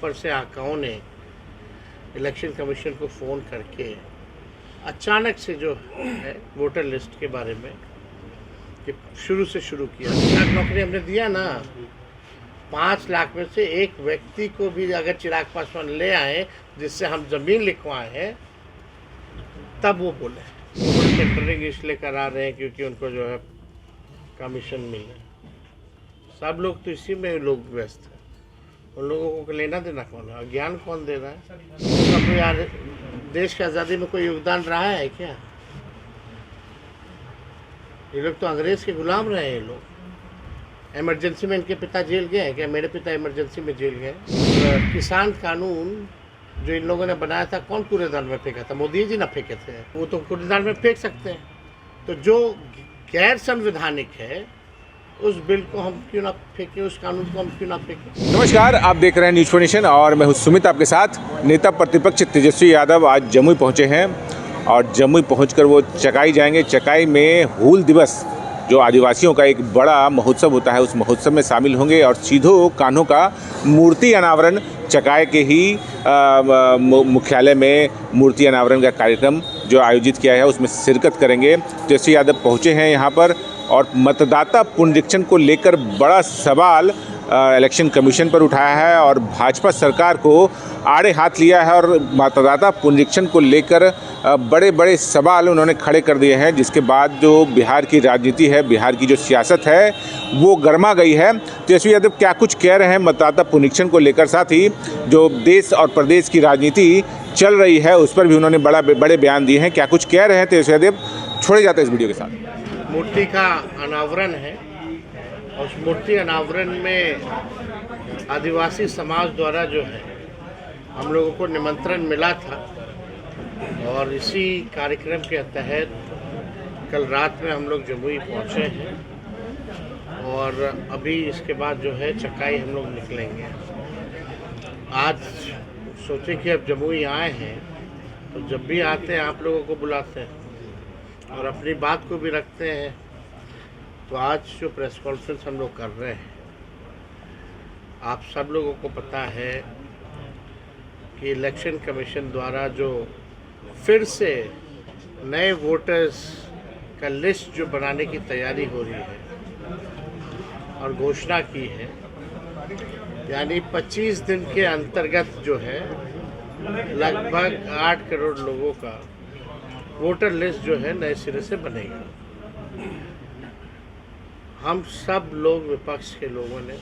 ऊपर से आकाओं ने इलेक्शन कमीशन को फ़ोन करके अचानक से जो है वोटर लिस्ट के बारे में कि शुरू से शुरू किया। 5 लाख नौकरी हमने दिया ना, 5 लाख में से एक व्यक्ति को भी अगर चिराग पासवान ले आए जिससे हम ज़मीन लिखवाए हैं तब वो बोले। टेंडरिंग इसलिए करा रहे हैं क्योंकि उनको जो है कमीशन मिले। सब लोग तो इसी में लोग व्यस्त हैं, उन लोगों को लेना देना कौन है, ज्ञान कौन दे रहा है? तो कोई यार देश की आज़ादी में कोई योगदान रहा है क्या? ये लोग तो अंग्रेज़ के गुलाम रहे हैं। ये लोग इमरजेंसी में इनके पिता जेल गए हैं क्या? मेरे पिता इमरजेंसी में जेल गए। किसान कानून जो इन लोगों ने बनाया था कौन कूड़ेदान में फेंका था? मोदी जी ना फेंके थे, वो तो कूड़ेदान में फेंक सकते हैं। तो जो गैर संवैधानिक है उस बिल को हम क्यों ना फेंकें, उस कानून को हम क्यों ना फेंकें? नमस्कार, आप देख रहे हैं न्यूज़ 4 नेशन और मैं हूं सुमित आपके साथ। नेता प्रतिपक्ष तेजस्वी यादव आज जमुई पहुंचे हैं और जमुई पहुंचकर वो चकाई जाएंगे। चकाई में हूल दिवस जो आदिवासियों का एक बड़ा महोत्सव होता है, उस महोत्सव में शामिल होंगे और सीधो कान्हों का मूर्ति अनावरण चकाई के ही मुख्यालय में मूर्ति अनावरण का कार्यक्रम जो आयोजित किया है उसमें शिरकत करेंगे। तेजस्वी यादव पहुंचे हैं यहाँ पर और मतदाता पुनरीक्षण को लेकर बड़ा सवाल इलेक्शन कमीशन पर उठाया है और भाजपा सरकार को आड़े हाथ लिया है और मतदाता पुनरीक्षण को लेकर बड़े बड़े सवाल उन्होंने खड़े कर दिए हैं, जिसके बाद जो बिहार की राजनीति है, बिहार की जो सियासत है वो गर्मा गई है। तेजस्वी यादव क्या कुछ कह रहे हैं मतदाता पुनरीक्षण को लेकर, साथ ही जो देश और प्रदेश की राजनीति चल रही है उस पर भी उन्होंने बड़े बयान दिए हैं। क्या कुछ कह रहे हैं तेजस्वी यादव, छोड़े जाते हैं इस वीडियो के साथ। मूर्ति का अनावरण है और उस मूर्ति अनावरण में आदिवासी समाज द्वारा जो है हम लोगों को निमंत्रण मिला था और इसी कार्यक्रम के तहत कल रात में हम लोग जमुई पहुंचे हैं और अभी इसके बाद जो है चकाई हम लोग निकलेंगे। आज सोचे कि अब जमुई आए हैं तो जब भी आते हैं आप लोगों को बुलाते हैं और अपनी बात को भी रखते हैं। तो आज जो प्रेस कॉन्फ्रेंस हम लोग कर रहे हैं, आप सब लोगों को पता है कि इलेक्शन कमीशन द्वारा जो फिर से नए वोटर्स का लिस्ट जो बनाने की तैयारी हो रही है और घोषणा की है, यानी 25 दिन के अंतर्गत जो है लगभग 8 करोड़ लोगों का वोटर लिस्ट जो है नए सिरे से बनेगा। हम सब लोग विपक्ष के लोगों ने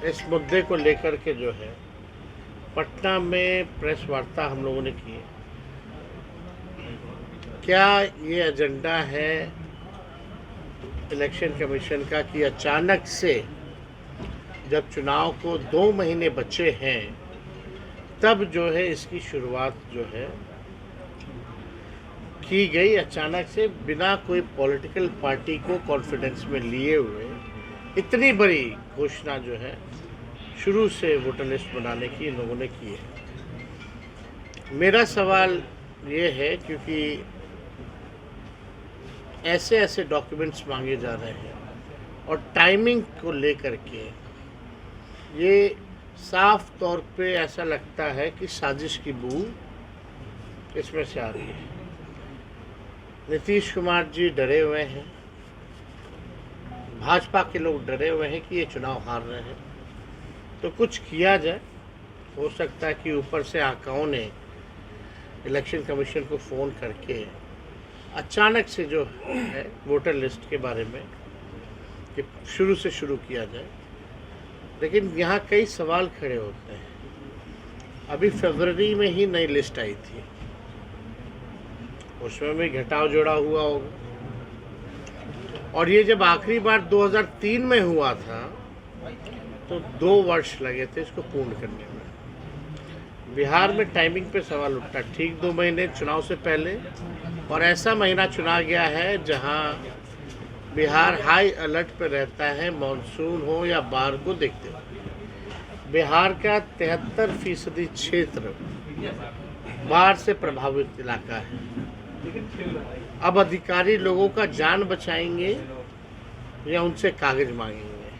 इस मुद्दे को लेकर के जो है पटना में प्रेस वार्ता हम लोगों ने की। क्या ये एजेंडा है इलेक्शन कमीशन का कि अचानक से जब चुनाव को 2 महीने बचे हैं तब जो है इसकी शुरुआत जो है की गई, अचानक से बिना कोई पॉलिटिकल पार्टी को कॉन्फिडेंस में लिए हुए इतनी बड़ी घोषणा जो है शुरू से वोटर लिस्ट बनाने की इन लोगों ने की है। मेरा सवाल ये है क्योंकि ऐसे ऐसे डॉक्यूमेंट्स मांगे जा रहे हैं और टाइमिंग को लेकर के ये साफ तौर पे ऐसा लगता है कि साजिश की बू इसमें से आ रही है। नीतीश कुमार जी डरे हुए हैं, भाजपा के लोग डरे हुए हैं कि ये चुनाव हार रहे हैं, तो कुछ किया जाए। हो सकता है कि ऊपर से आकाओं ने इलेक्शन कमीशन को फ़ोन करके अचानक से जो है वोटर लिस्ट के बारे में कि शुरू से शुरू किया जाए। लेकिन यहाँ कई सवाल खड़े होते हैं। अभी फरवरी में ही नई लिस्ट आई थी, उसमें भी घटाव जोड़ा हुआ होगा और ये जब आखिरी बार 2003 में हुआ था तो 2 वर्ष लगे थे इसको पूर्ण करने में। बिहार में टाइमिंग पे सवाल उठता, ठीक 2 महीने चुनाव से पहले और ऐसा महीना चुना गया है जहां बिहार हाई अलर्ट पे रहता है, मानसून हो या बाढ़ को देखते हुए। बिहार का 73% क्षेत्र बाढ़ से प्रभावित इलाका है। अब अधिकारी लोगों का जान बचाएंगे या उनसे कागज मांगेंगे?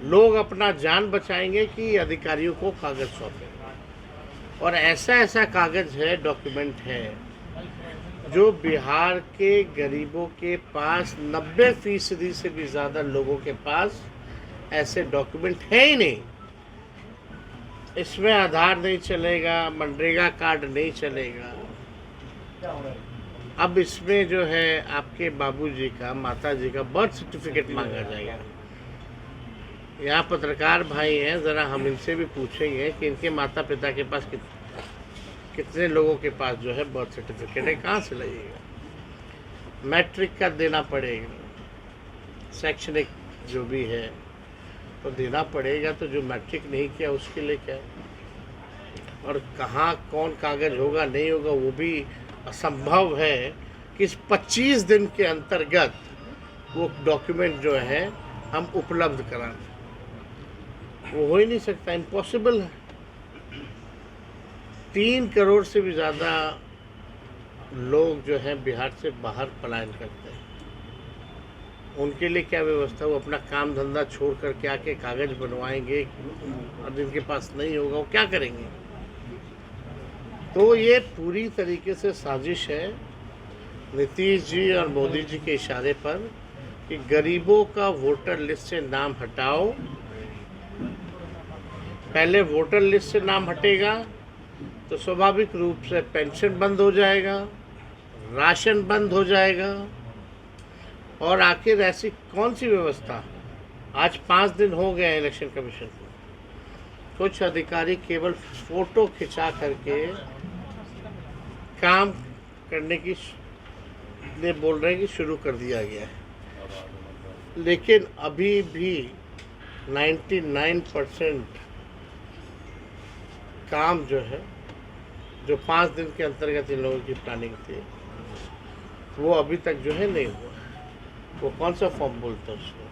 लोग अपना जान बचाएंगे कि अधिकारियों को कागज सौंपेंगे? और ऐसा ऐसा कागज़ है, डॉक्यूमेंट है, जो बिहार के गरीबों के पास 90% से भी ज़्यादा लोगों के पास ऐसे डॉक्यूमेंट है ही नहीं। इसमें आधार नहीं चलेगा, मनरेगा कार्ड नहीं चलेगा। अब इसमें जो है आपके बाबूजी का, माताजी का बर्थ सर्टिफिकेट मांगा जाएगा। यहाँ पत्रकार भाई हैं, ज़रा हम इनसे भी पूछेंगे कि इनके माता पिता के पास कितने लोगों के पास जो है बर्थ सर्टिफिकेट है, कहाँ से लगेगा। मैट्रिक का देना पड़ेगा, शैक्षणिक जो भी है तो देना पड़ेगा। तो जो मैट्रिक नहीं किया उसके लिए क्या, और कहाँ कौन कागज़ होगा नहीं होगा वो भी असंभव है कि इस 25 दिन के अंतर्गत वो डॉक्यूमेंट जो है हम उपलब्ध कराएं। वो हो ही नहीं सकता, इम्पॉसिबल है। 3 करोड़ से भी ज़्यादा लोग जो हैं बिहार से बाहर पलायन करते हैं। उनके लिए क्या व्यवस्था, वो अपना काम धंधा छोड़ कर के आके कागज़ बनवाएंगे और जिनके पास नहीं होगा वो क्या करेंगे। तो ये पूरी तरीके से साजिश है नीतीश जी और मोदी जी के इशारे पर कि गरीबों का वोटर लिस्ट से नाम हटाओ। पहले वोटर लिस्ट से नाम हटेगा तो स्वाभाविक रूप से पेंशन बंद हो जाएगा, राशन बंद हो जाएगा। और आखिर ऐसी कौन सी व्यवस्था, आज 5 दिन हो गए इलेक्शन कमीशन को, कुछ अधिकारी केवल फोटो खिंचा करके काम करने की लिए बोल रहे हैं कि शुरू कर दिया गया है, लेकिन अभी भी 99% काम जो है, जो 5 दिन के अंतर्गत इन लोगों की प्लानिंग थी, वो अभी तक जो है नहीं हुआ। वो कौन सा फॉर्म बोलते हैं उसको,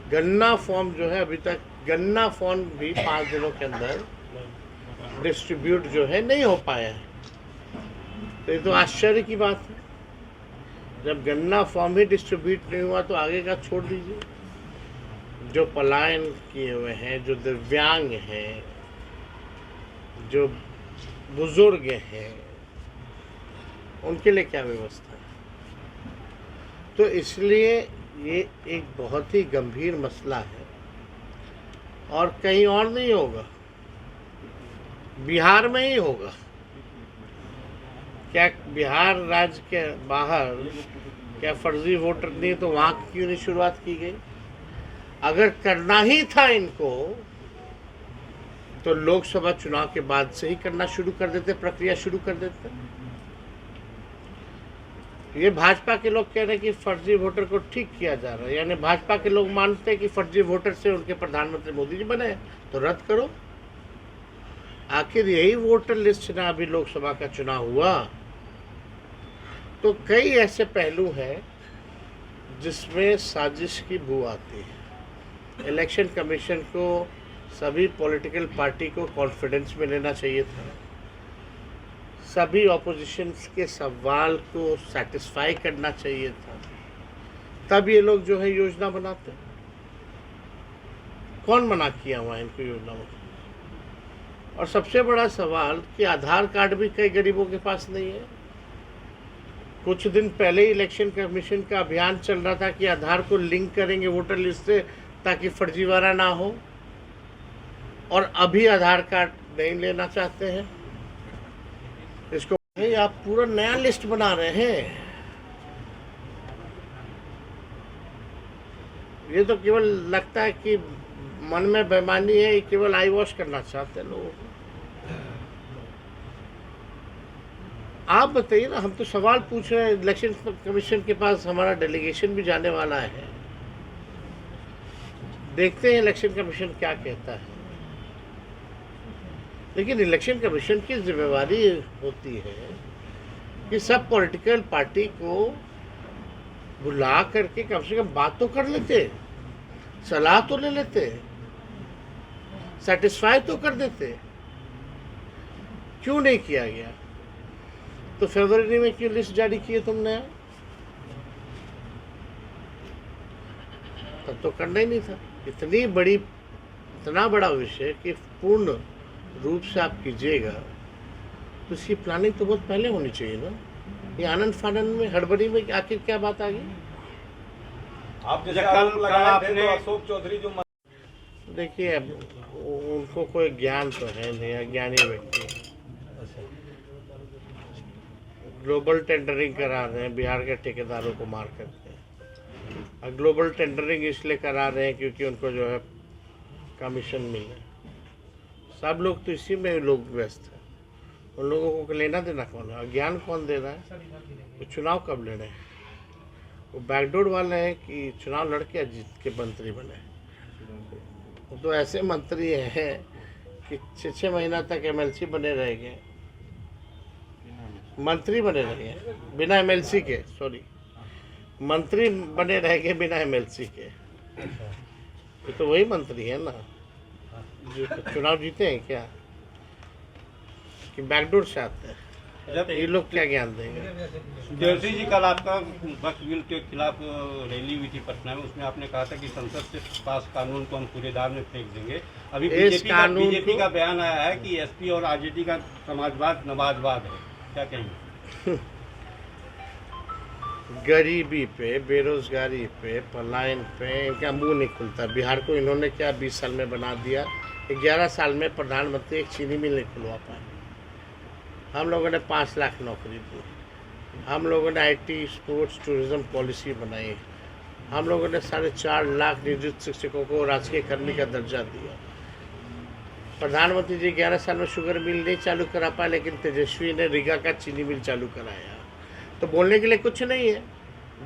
गन्ना फॉर्म जो है, अभी तक गन्ना फॉर्म भी 5 दिनों के अंदर डिस्ट्रीब्यूट जो है नहीं हो पाया है। तो ये तो आश्चर्य की बात है। जब गन्ना फॉर्म ही डिस्ट्रीब्यूट नहीं हुआ तो आगे का छोड़ दीजिए। जो पलायन किए हुए हैं, जो दिव्यांग हैं, जो बुजुर्ग हैं, उनके लिए क्या व्यवस्था है। तो इसलिए ये एक बहुत ही गंभीर मसला है और कहीं और नहीं होगा, बिहार में ही होगा। क्या बिहार राज्य के बाहर क्या फर्जी वोटर नहीं, तो वहाँ क्यों नहीं शुरुआत की गई। अगर करना ही था इनको तो लोकसभा चुनाव के बाद से ही करना शुरू कर देते, प्रक्रिया शुरू कर देते। ये भाजपा के लोग कह रहे हैं कि फर्जी वोटर को ठीक किया जा रहा है, यानी भाजपा के लोग मानते हैं कि फर्जी वोटर से उनके प्रधानमंत्री मोदी जी बने, तो रद्द करो। आखिर यही वोटर लिस्ट ना अभी लोकसभा का चुनाव हुआ। तो कई ऐसे पहलू हैं जिसमें साजिश की बू आती है। इलेक्शन कमीशन को, सभी पॉलिटिकल पार्टी को कॉन्फिडेंस में लेना चाहिए था। सभी ऑपोजिशन के सवाल को सेटिस्फाई करना चाहिए था, तब ये लोग जो है योजना बनाते। कौन मना किया हुआ है इनको योजना बनाने। और सबसे बड़ा सवाल कि आधार कार्ड भी कई गरीबों के पास नहीं है। कुछ दिन पहले ही इलेक्शन कमीशन का अभियान चल रहा था कि आधार को लिंक करेंगे वोटर लिस्ट से ताकि फर्जीवाड़ा ना हो, और अभी आधार कार्ड नहीं लेना चाहते हैं। इसको आप पूरा नया लिस्ट बना रहे हैं। ये तो केवल लगता है कि मन में बेईमानी है, ये केवल आई वॉश करना चाहते हैं लोगों को। आप बताइए ना, हम तो सवाल पूछ रहे हैं। इलेक्शन कमीशन के पास हमारा डेलीगेशन भी जाने वाला है, देखते हैं इलेक्शन कमीशन क्या कहता है। लेकिन इलेक्शन कमीशन की जिम्मेवारी होती है कि सब पॉलिटिकल पार्टी को बुला करके कम से कम बात तो कर लेते, सलाह तो ले लेते, सेटिस्फाई तो कर देते। क्यों नहीं किया गया। तो फरवरी में क्यों लिस्ट जारी की है तुमने, तब तो करना ही नहीं था। इतना बड़ा विषय कि पूर्ण रूप से आप कीजिएगा तो इसकी प्लानिंग तो बहुत पहले होनी चाहिए ना। ये आनंद फानंद में हड़बड़ी में आखिर क्या बात आ गई? आप जैसे आरोप लगाए थे, तो अशोक चौधरी जो देखिए, अब उनको कोई ज्ञान तो है नहीं, अज्ञानी व्यक्ति ग्लोबल टेंडरिंग करा रहे हैं बिहार के ठेकेदारों को मार करके। और ग्लोबल टेंडरिंग इसलिए करा रहे हैं क्योंकि उनको जो है कमीशन मिले। सब लोग तो इसी में लोग व्यस्त हैं। उन लोगों को लेना देना कौन है? ज्ञान कौन दे रहा है? वो चुनाव कब लड़े हैं? वो बैकडोर वाले हैं कि चुनाव लड़के जीत के मंत्री बने। वो तो ऐसे मंत्री हैं कि 6-6 महीना तक एमएलसी बने रहेंगे, मंत्री बने रहेंगे बिना एमएलसी के, सॉरी मंत्री बने रहेंगे बिना एमएलसी के। ये तो वही मंत्री है ना जो चुनाव जीते हैं क्या, कि बैकडोर से आते हैं? ये लोग क्या ज्ञान देंगे? देवसी जी, कल आपका वक्फ बिल के खिलाफ रैली हुई थी पटना में, उसमें आपने कहा था कि संसद से पास कानून को हम कूड़ेदान में फेंक देंगे। अभी बीजेपी का बयान आया है कि एसपी और आरजेडी का समाजवाद नवाजवाद है, क्या कहेंगे? गरीबी पे, बेरोजगारी पे, पलायन पे इनका मुंह नहीं खुलता। बिहार को इन्होंने क्या 20 साल में बना दिया? 11 साल में प्रधानमंत्री एक चीनी मिल नहीं खुलवा पाए। हम लोगों ने 5 लाख नौकरी दी। हम लोगों ने आईटी, स्पोर्ट्स, टूरिज्म पॉलिसी बनाई। हम लोगों ने 4.5 लाख नियोजित शिक्षकों को राजकीय कर्मी का दर्जा दिया। प्रधानमंत्री जी 11 साल में शुगर मिल नहीं चालू करा पाए, लेकिन तेजस्वी ने रीगा का चीनी मिल चालू कराया। तो बोलने के लिए कुछ नहीं है,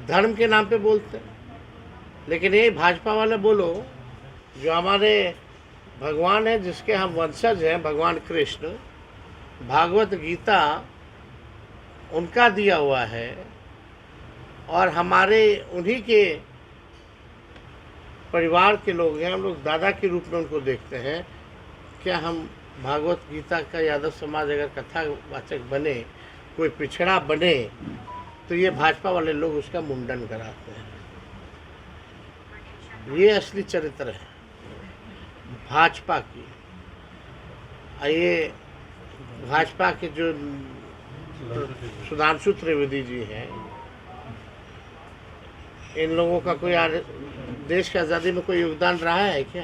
धर्म के नाम पे बोलते हैं। लेकिन ये भाजपा वाले बोलो, जो हमारे भगवान है, जिसके हम वंशज हैं, भगवान कृष्ण, भागवत गीता उनका दिया हुआ है और हमारे उन्हीं के परिवार के लोग हैं। हम लोग दादा के रूप में उनको देखते हैं। क्या हम भागवत गीता का यादव समाज अगर कथावाचक बने, कोई पिछड़ा बने, तो ये भाजपा वाले लोग उसका मुंडन कराते हैं। ये असली चरित्र है भाजपा की। ये भाजपा के जो सुधांशु त्रिवेदी जी हैं, इन लोगों का कोई देश की आज़ादी में कोई योगदान रहा है क्या?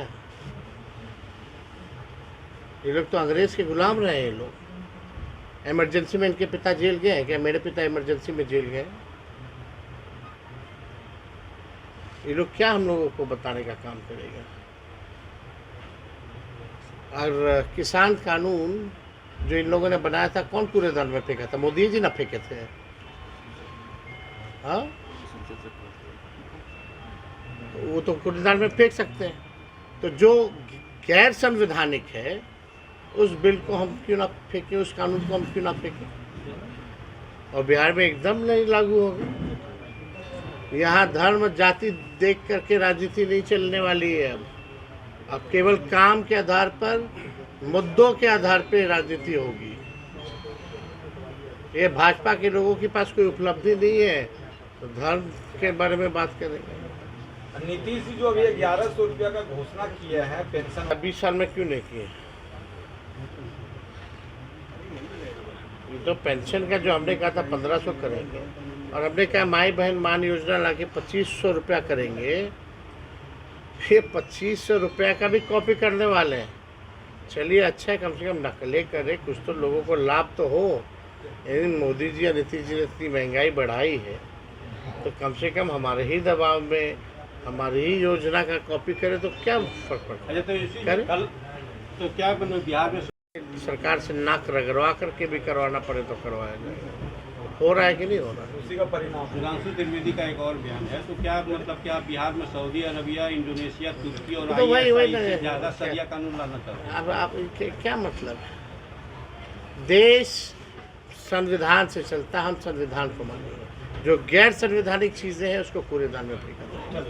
ये लोग तो अंग्रेज के गुलाम रहे हैं। ये लोग इमरजेंसी में इनके पिता जेल गए हैं क्या? मेरे पिता इमरजेंसी में जेल गए। ये लोग क्या हम लोगों को बताने का काम करेगा? और किसान कानून जो इन लोगों ने बनाया था, कौन कूड़ेदान में फेंका था? मोदी जी ना फेंके थे। हाँ, वो तो कूड़ेदान में फेंक सकते हैं। तो जो गैर संवैधानिक है, उस बिल को हम क्यों ना फेंकें, उस कानून को हम क्यों ना फेंकें? और बिहार में एकदम नहीं लागू होगा। यहाँ धर्म जाति देख करके राजनीति नहीं चलने वाली है। अब केवल काम के आधार पर, मुद्दों के आधार पर राजनीति होगी। ये भाजपा के लोगों के पास कोई उपलब्धि नहीं है तो धर्म के बारे में बात करेंगे। नीतीश जी जो अभी 1100 रुपया का घोषणा किया है पेंशन, 20 साल में क्यों नहीं किए? ये तो पेंशन का जो हमने कहा था 1500 करेंगे, और हमने कहा माई बहन मान योजना लाके 2500 रुपया करेंगे। फिर 2500 रुपया का भी कॉपी करने वाले हैं। चलिए अच्छा है, कम से कम नकलें करें, कुछ तो लोगों को लाभ तो हो। लेकिन मोदी जी या नीतीश जी ने इतनी महंगाई बढ़ाई है, तो कम से कम हमारे ही दबाव में हमारी ही योजना का कॉपी करें तो क्या फर्क पड़ता है? कल तो क्या बिहार में सरकार से नाक रगड़वा करके भी करवाना पड़े तो करवाया जाएगा। हो रहा है कि नहीं हो रहा है? उसी का परिणाम। सुधांशु त्रिवेदी का एक और बयान है, तो क्या मतलब क्या बिहार में सऊदी अरबिया, इंडोनेशिया, तुर्की और तो वही से ज़्यादा सरिया कानून लाना चाहते हैं? अब आप क्या मतलब है? देश संविधान से चलता, हम संविधान को मानेंगे। जो गैर संवैधानिक चीज़ें हैं उसको कूड़ेदान में फेंका जाए।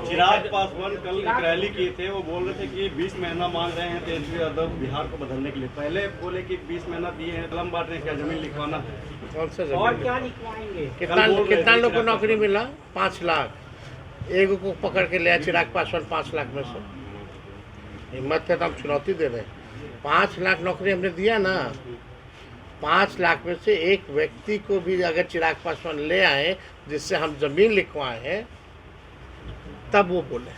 चिराग पासवान कल एक रैली किए थे, वो बोल रहे थे कि 20 महीना मांग रहे हैं तेजस्वी यादव बिहार को बदलने के लिए। पहले बोले कि 20 महीना दिए हैं, कलम बांट रहे हैं, क्या जमीन लिखवाना है? कौन सा जमीन? और क्या लिखवाएंगे? कितना लोग को नौकरी मिला? 5 लाख। एक को पकड़ के लिया चिराग पासवान 5 लाख में से। हिम्मत है तो हम चुनौती दे रहे हैं। 5 लाख नौकरी हमने दिया ना, 5 लाख में से एक व्यक्ति को भी अगर चिराग पासवान ले आए जिससे हम जमीन लिखवाए हैं, तब वो बोले।